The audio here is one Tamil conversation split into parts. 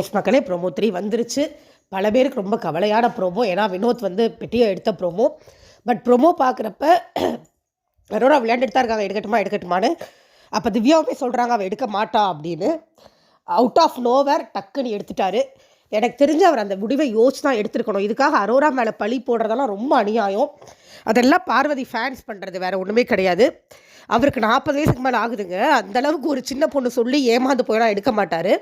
எஸ் மக்களே, ப்ரோமோ 3 வந்துருச்சு. பல பேருக்கு ரொம்ப கவலையான ப்ரோமோ. ஏன்னா வினோத் வந்து பெட்டியை எடுத்த ப்ரோமோ. பட் ப்ரோமோ பார்க்குறப்ப அரோரா விளையாண்டுட்டு தான் இருக்காங்க, எடுக்கட்டுமான்னு. அப்போ திவ்யாவுமே சொல்கிறாங்க அவள் எடுக்க மாட்டா அப்படின்னு. அவுட் ஆஃப் நோவேர் டக்குன்னு எடுத்துட்டாரு. எனக்கு தெரிஞ்சு அவர் அந்த முடிவை யோசிச்சு தான் எடுத்துருக்கணும். இதுக்காக அரோரா மேலே பழி போடுறதெல்லாம் ரொம்ப அநியாயம். அதெல்லாம் பார்வதி ஃபேன்ஸ் பண்ணுறது, வேறு ஒன்றுமே கிடையாது. அவருக்கு 40 வயசுக்கு மேலே ஆகுதுங்க. அந்தளவுக்கு ஒரு சின்ன பொண்ணு சொல்லி ஏமாந்து போயிடா எடுக்க மாட்டார்.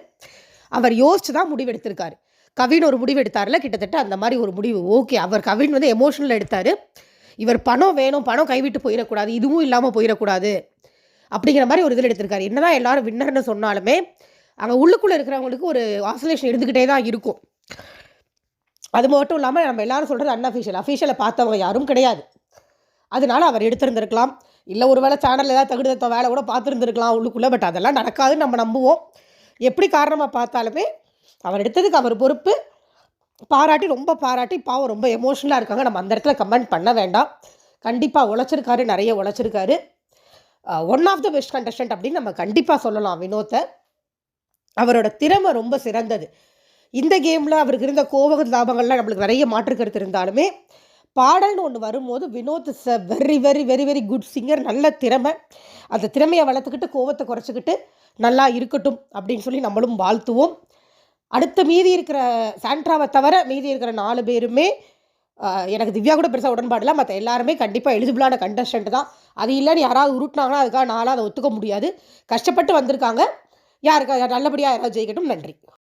அவர் யோசிச்சு தான் முடிவு எடுத்திருக்காரு. கவின் ஒரு முடிவு எடுத்தார்ல, கிட்டத்தட்ட அந்த மாதிரி ஒரு முடிவு. ஓகே, அவர் கவின் வந்து எமோஷனல் எடுத்தார். இவர் பணம் வேணும், பணம் கைவிட்டு போயிடக்கூடாது, இதுவும் இல்லாமல் போயிடக்கூடாது அப்படிங்கிற மாதிரி ஒரு இதில் எடுத்திருக்காரு. என்னதான் எல்லாரும் வின்னர்னு சொன்னாலுமே அங்கே உள்ளுக்குள்ளே இருக்கிறவங்களுக்கு ஒரு ஆசோலேஷன் இருந்துக்கிட்டே தான் இருக்கும். அது மட்டும் இல்லாமல் நம்ம எல்லாரும் சொல்கிறது அஃபீஷியலை பார்த்தவங்க யாரும் கிடையாது. அதனால அவர் எடுத்திருந்திருக்கலாம். இல்லை ஒரு வேளை சேனலில் ஏதாவது தகுந்த வேலை கூட பார்த்துருந்துருக்கலாம் உள்ளுக்குள்ளே. பட் அதெல்லாம் நடக்காதுன்னு நம்ம நம்புவோம். எப்படி காரணமாக பார்த்தாலுமே அவர் எடுத்ததுக்கு அவர் பொறுப்பு. ரொம்ப பாராட்டி பாவம் ரொம்ப எமோஷனலாக இருக்காங்க. நம்ம அந்த இடத்துல கமெண்ட் பண்ண வேண்டாம். கண்டிப்பாக உழைச்சிருக்காரு, நிறைய உழைச்சிருக்காரு. One of the best contestant அப்படின்னு நம்ம கண்டிப்பாக சொல்லலாம் வினோத்தை. அவரோட திறமை ரொம்ப சிறந்தது. இந்த கேமில் அவருக்கு இருந்த கோப தாபங்கள்லாம் நம்மளுக்கு நிறைய மாற்று கருத்து இருந்தாலுமே பாடல்னு ஒன்று வரும்போது Vinod is a very very very very good singer. நல்ல திறமை. அந்த திறமையை வளர்த்துக்கிட்டு கோபத்தை குறைச்சிக்கிட்டு நல்லா இருக்கட்டும் அப்படின்னு சொல்லி நம்மளும் வாழ்த்துவோம். அடுத்த மீதி இருக்கிற சாண்ட்ராவை தவிர மீதி இருக்கிற 4 பேருமே எனக்கு திவ்யா கூட பெருசாக உடன்பாடில்லை. மற்ற எல்லாருமே கண்டிப்பாக எலிஜிபிளான கண்டஸ்டன்ட் தான். அது இல்லைன்னு யாராவது உருட்டினாங்கன்னா அதுக்காக நாளாக அதை ஒத்துக்க முடியாது. கஷ்டப்பட்டு வந்திருக்காங்க. நல்லபடியாக யாராவது ஜெயிக்கட்டும். நன்றி.